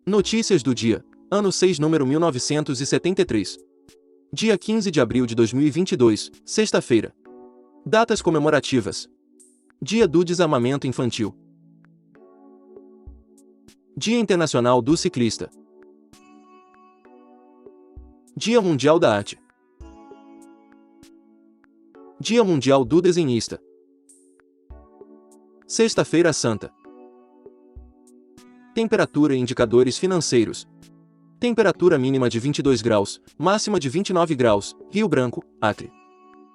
Notícias do dia. Ano 6, número 1973. Dia 15 de abril de 2022, sexta-feira. Datas comemorativas. Dia do Desarmamento Infantil. Dia Internacional do Ciclista. Dia Mundial da Arte. Dia Mundial do Desenhista. Sexta-feira Santa. Temperatura e indicadores financeiros. Temperatura mínima de 22 graus, máxima de 29 graus, Rio Branco, Acre.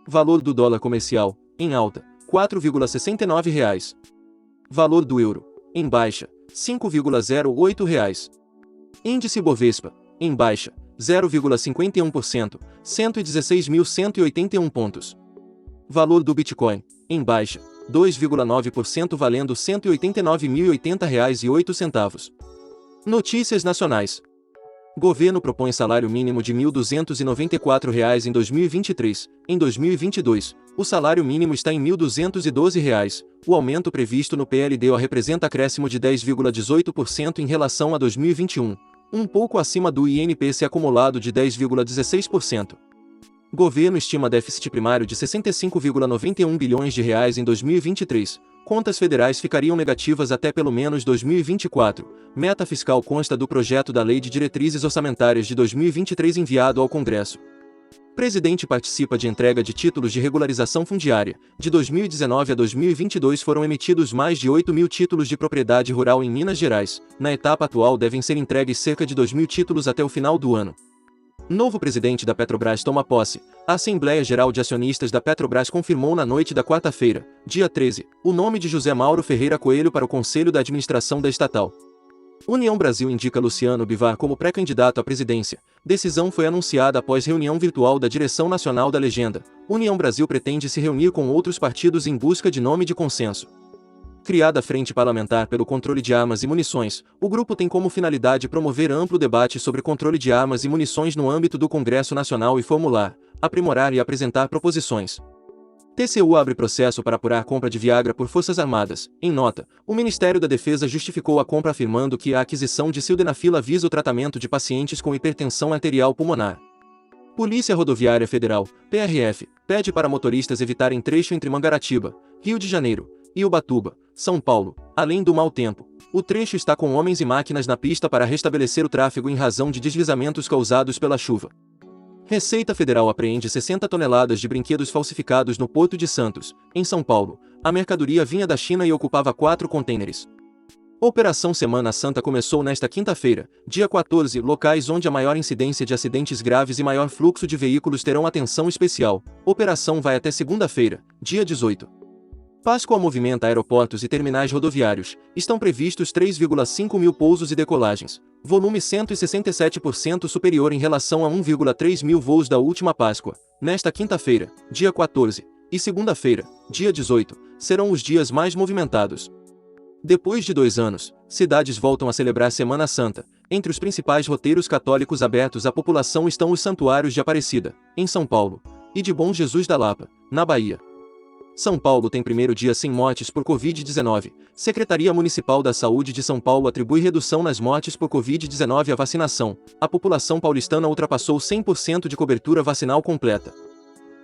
Valor do dólar comercial, em alta, R$ 4,69. Valor do euro, em baixa, R$ 5,08. Índice Bovespa, em baixa, 0,51%, 116.181 pontos. Valor do Bitcoin, em baixa, 2,9% valendo R$ 189.080,08. Notícias nacionais. Governo propõe salário mínimo de R$ 1.294 em 2023. Em 2022, o salário mínimo está em R$ 1.212. O aumento previsto no PLD representa acréscimo de 10,18% em relação a 2021, um pouco acima do INPC acumulado de 10,16%. Governo estima déficit primário de R$ 65,91 bilhões em 2023. Contas federais ficariam negativas até pelo menos 2024. Meta fiscal consta do projeto da Lei de Diretrizes Orçamentárias de 2023 enviado ao Congresso. Presidente participa de entrega de títulos de regularização fundiária. De 2019 a 2022 foram emitidos mais de 8.000 títulos de propriedade rural em Minas Gerais. Na etapa atual devem ser entregues cerca de 2.000 títulos até o final do ano. Novo presidente da Petrobras toma posse. A Assembleia Geral de Acionistas da Petrobras confirmou na noite da quarta-feira, dia 13, o nome de José Mauro Ferreira Coelho para o Conselho da Administração da estatal. União Brasil indica Luciano Bivar como pré-candidato à presidência. Decisão foi anunciada após reunião virtual da direção nacional da legenda. União Brasil pretende se reunir com outros partidos em busca de nome de consenso. Criada a Frente Parlamentar pelo Controle de Armas e Munições, o grupo tem como finalidade promover amplo debate sobre controle de armas e munições no âmbito do Congresso Nacional e formular, aprimorar e apresentar proposições. TCU abre processo para apurar compra de Viagra por Forças Armadas. Em nota, o Ministério da Defesa justificou a compra afirmando que a aquisição de sildenafil visa o tratamento de pacientes com hipertensão arterial pulmonar. Polícia Rodoviária Federal, PRF, pede para motoristas evitarem trecho entre Mangaratiba, Rio de Janeiro, e Ubatuba, São Paulo. Além do mau tempo, o trecho está com homens e máquinas na pista para restabelecer o tráfego em razão de deslizamentos causados pela chuva. Receita Federal apreende 60 toneladas de brinquedos falsificados no Porto de Santos, em São Paulo. A mercadoria vinha da China e ocupava 4 contêineres. Operação Semana Santa começou nesta quinta-feira, dia 14. Locais onde a maior incidência de acidentes graves e maior fluxo de veículos terão atenção especial. Operação vai até segunda-feira, dia 18. Páscoa movimenta aeroportos e terminais rodoviários. Estão previstos 3,5 mil pousos e decolagens, volume 167% superior em relação a 1,3 mil voos da última Páscoa. Nesta quinta-feira, dia 14, e segunda-feira, dia 18, serão os dias mais movimentados. Depois de 2 anos, cidades voltam a celebrar Semana Santa. Entre os principais roteiros católicos abertos à população estão os santuários de Aparecida, em São Paulo, e de Bom Jesus da Lapa, na Bahia. São Paulo tem primeiro dia sem mortes por Covid-19. Secretaria Municipal da Saúde de São Paulo atribui redução nas mortes por Covid-19 à vacinação. A população paulistana ultrapassou 100% de cobertura vacinal completa.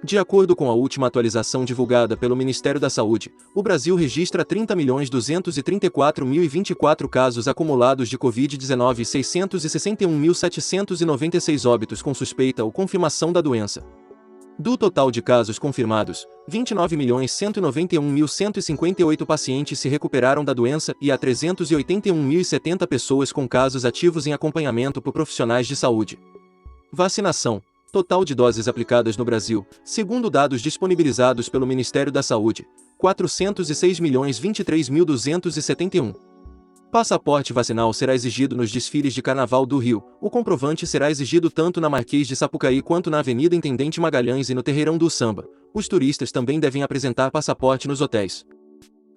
De acordo com a última atualização divulgada pelo Ministério da Saúde, o Brasil registra 30.234.024 casos acumulados de Covid-19 e 661.796 óbitos com suspeita ou confirmação da doença. Do total de casos confirmados, 29.191.158 pacientes se recuperaram da doença e há 381.070 pessoas com casos ativos em acompanhamento por profissionais de saúde. Vacinação. Total de doses aplicadas no Brasil, segundo dados disponibilizados pelo Ministério da Saúde, 406.023.271. Passaporte vacinal será exigido nos desfiles de Carnaval do Rio. O comprovante será exigido tanto na Marquês de Sapucaí quanto na Avenida Intendente Magalhães e no Terreirão do Samba. Os turistas também devem apresentar passaporte nos hotéis.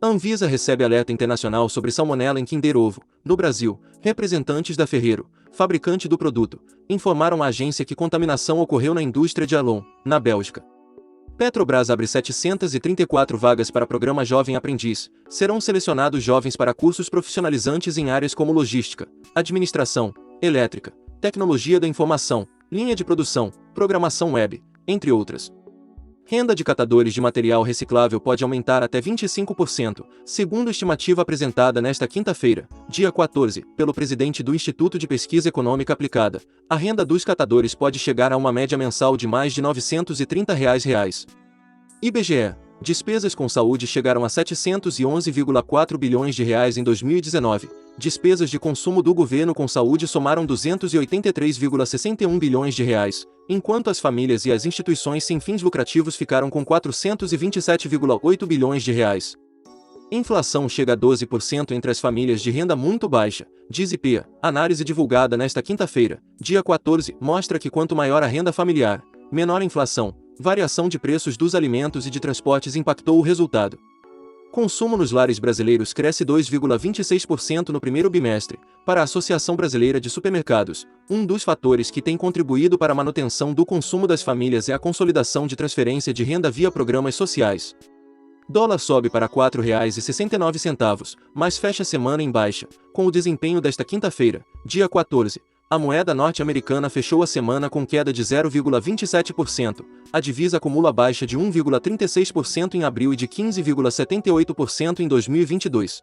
Anvisa recebe alerta internacional sobre salmonela em Kinder Ovo. No Brasil, representantes da Ferrero, fabricante do produto, informaram à agência que contaminação ocorreu na indústria de Alon, na Bélgica. Petrobras abre 734 vagas para programa Jovem Aprendiz. Serão selecionados jovens para cursos profissionalizantes em áreas como logística, administração, elétrica, tecnologia da informação, linha de produção, programação web, entre outras. Renda de catadores de material reciclável pode aumentar até 25%, segundo estimativa apresentada nesta quinta-feira, dia 14, pelo presidente do Instituto de Pesquisa Econômica Aplicada. A renda dos catadores pode chegar a uma média mensal de mais de R$ 930 reais. IBGE. Despesas com saúde chegaram a 711,4 bilhões de reais em 2019. Despesas de consumo do governo com saúde somaram 283,61 bilhões de reais, enquanto as famílias e as instituições sem fins lucrativos ficaram com 427,8 bilhões de reais. Inflação chega a 12% entre as famílias de renda muito baixa, diz IPEA. Análise divulgada nesta quinta-feira, dia 14, mostra que quanto maior a renda familiar, menor a inflação. Variação de preços dos alimentos e de transportes impactou o resultado. Consumo nos lares brasileiros cresce 2,26% no primeiro bimestre, para a Associação Brasileira de Supermercados. Um dos fatores que tem contribuído para a manutenção do consumo das famílias é a consolidação de transferência de renda via programas sociais. Dólar sobe para R$ 4,69, mas fecha a semana em baixa. Com o desempenho desta quinta-feira, dia 14, a moeda norte-americana fechou a semana com queda de 0,27%, a divisa acumula baixa de 1,36% em abril e de 15,78% em 2022.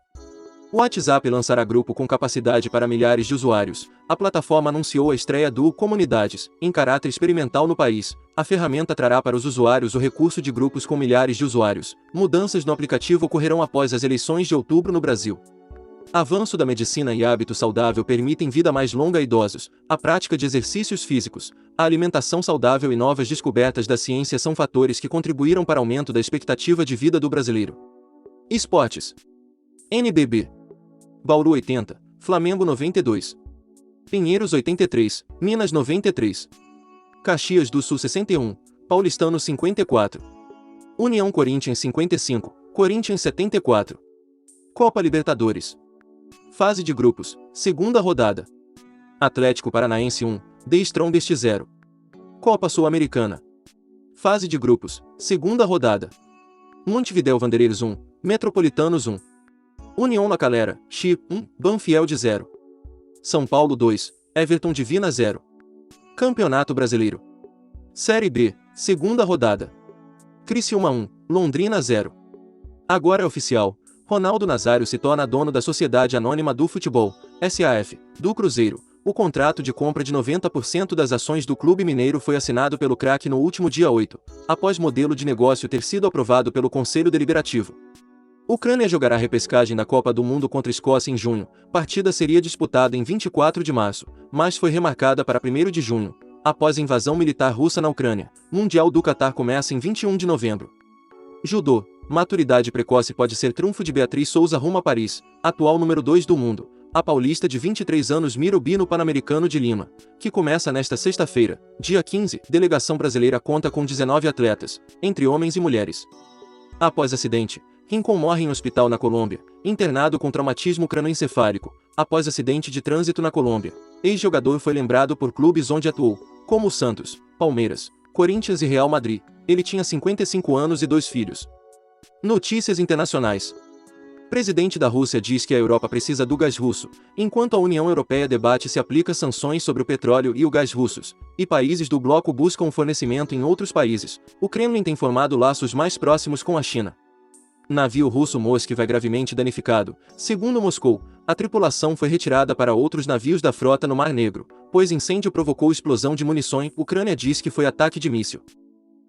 O WhatsApp lançará grupo com capacidade para milhares de usuários. A plataforma anunciou a estreia do Comunidades, em caráter experimental no país. A ferramenta trará para os usuários o recurso de grupos com milhares de usuários. Mudanças no aplicativo ocorrerão após as eleições de outubro no Brasil. Avanço da medicina e hábito saudável permitem vida mais longa a idosos. A prática de exercícios físicos, a alimentação saudável e novas descobertas da ciência são fatores que contribuíram para o aumento da expectativa de vida do brasileiro. Esportes. NBB. Bauru 80, Flamengo 92. Pinheiros 83, Minas 93. Caxias do Sul 61, Paulistano 54. União Corinthians 55, Corinthians 74. Copa Libertadores. Fase de grupos, segunda rodada. Atlético Paranaense 1, The Strongest 0. Copa Sul-Americana. Fase de grupos, segunda rodada. Montevidéu Wanderers 1, Metropolitanos 1. União La Calera, Xi 1, Banfield 0. São Paulo 2, Everton Divina 0. Campeonato Brasileiro. Série B, segunda rodada. Criciúma 1, Londrina 0. Agora é oficial. Ronaldo Nazário se torna dono da Sociedade Anônima do Futebol, SAF, do Cruzeiro. O contrato de compra de 90% das ações do clube mineiro foi assinado pelo craque no último dia 8, após modelo de negócio ter sido aprovado pelo Conselho Deliberativo. Ucrânia jogará repescagem da Copa do Mundo contra Escócia em junho. Partida seria disputada em 24 de março, mas foi remarcada para 1º de junho, após a invasão militar russa na Ucrânia. Mundial do Catar começa em 21 de novembro. Judô. Maturidade precoce pode ser trunfo de Beatriz Souza rumo a Paris, atual número 2 do mundo. A paulista de 23 anos mira o bino Pan-Americano de Lima, que começa nesta sexta-feira, dia 15. Delegação brasileira conta com 19 atletas, entre homens e mulheres. Após acidente, Rincon morre em hospital na Colômbia, internado com traumatismo cranoencefálico, após acidente de trânsito na Colômbia. Ex-jogador foi lembrado por clubes onde atuou, como o Santos, Palmeiras, Corinthians e Real Madrid. Ele tinha 55 anos e 2 filhos. Notícias internacionais. Presidente da Rússia diz que a Europa precisa do gás russo, enquanto a União Europeia debate se aplica sanções sobre o petróleo e o gás russos, e países do bloco buscam fornecimento em outros países. O Kremlin tem formado laços mais próximos com a China. Navio russo Moskva é gravemente danificado. Segundo Moscou, a tripulação foi retirada para outros navios da frota no Mar Negro, pois incêndio provocou explosão de munições. Ucrânia diz que foi ataque de míssil.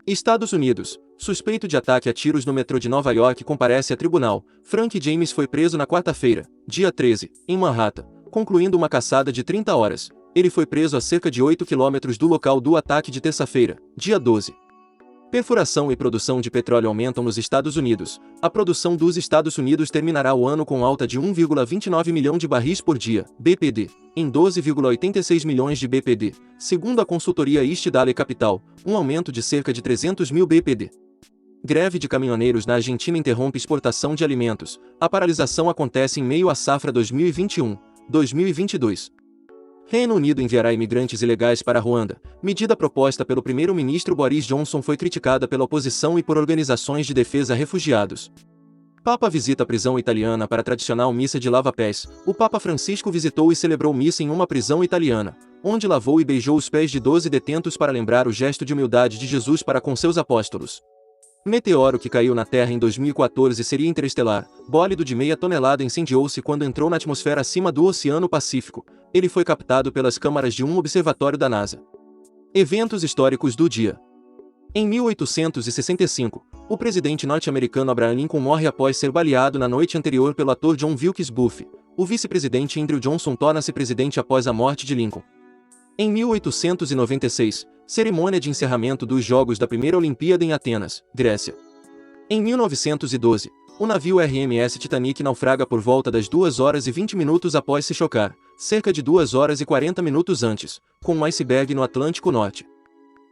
Estados Unidos. Suspeito de ataque a tiros no metrô de Nova York comparece a tribunal. Frank James foi preso na quarta-feira, dia 13, em Manhattan, concluindo uma caçada de 30 horas. Ele foi preso a cerca de 8 quilômetros do local do ataque de terça-feira, dia 12. Perfuração e produção de petróleo aumentam nos Estados Unidos. A produção dos Estados Unidos terminará o ano com alta de 1,29 milhão de barris por dia, BPD, em 12,86 milhões de BPD, segundo a consultoria East Valley Capital, um aumento de cerca de 300 mil BPD. Greve de caminhoneiros na Argentina interrompe exportação de alimentos. A paralisação acontece em meio à safra 2021-2022. Reino Unido enviará imigrantes ilegais para Ruanda. Medida proposta pelo primeiro-ministro Boris Johnson foi criticada pela oposição e por organizações de defesa a refugiados. Papa visita a prisão italiana para a tradicional missa de lava-pés. O Papa Francisco visitou e celebrou missa em uma prisão italiana, onde lavou e beijou os pés de 12 detentos para lembrar o gesto de humildade de Jesus para com seus apóstolos. Meteoro que caiu na Terra em 2014 seria interestelar. Bólido de meia tonelada incendiou-se quando entrou na atmosfera acima do Oceano Pacífico. Ele foi captado pelas câmaras de um observatório da NASA. Eventos históricos do dia. Em 1865, o presidente norte-americano Abraham Lincoln morre após ser baleado na noite anterior pelo ator John Wilkes Booth. O vice-presidente Andrew Johnson torna-se presidente após a morte de Lincoln. Em 1896, cerimônia de encerramento dos Jogos da Primeira Olimpíada em Atenas, Grécia. Em 1912, o navio RMS Titanic naufraga por volta das 2 horas e 20 minutos após se chocar, cerca de 2 horas e 40 minutos antes, com um iceberg no Atlântico Norte.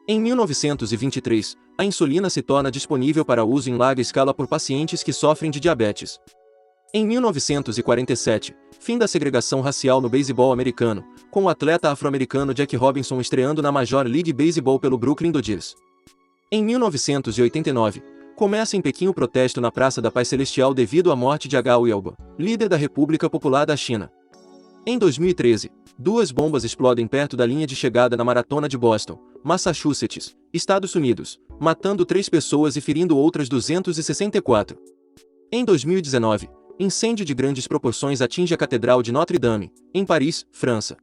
Em 1923, a insulina se torna disponível para uso em larga escala por pacientes que sofrem de diabetes. Em 1947, fim da segregação racial no beisebol americano, com o atleta afro-americano Jack Robinson estreando na Major League Baseball pelo Brooklyn Dodgers. Em 1989, começa em Pequim o protesto na Praça da Paz Celestial devido à morte de H. Weibo, líder da República Popular da China. Em 2013, 2 bombas explodem perto da linha de chegada na Maratona de Boston, Massachusetts, Estados Unidos, matando 3 pessoas e ferindo outras 264. Em 2019, incêndio de grandes proporções atinge a Catedral de Notre-Dame, em Paris, França.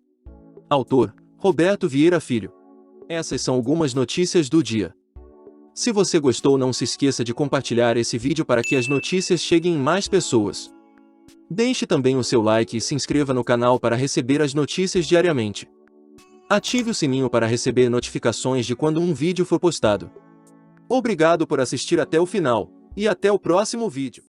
Autor: Roberto Vieira Filho. Essas são algumas notícias do dia. Se você gostou, não se esqueça de compartilhar esse vídeo para que as notícias cheguem em mais pessoas. Deixe também o seu like e se inscreva no canal para receber as notícias diariamente. Ative o sininho para receber notificações de quando um vídeo for postado. Obrigado por assistir até o final, e até o próximo vídeo.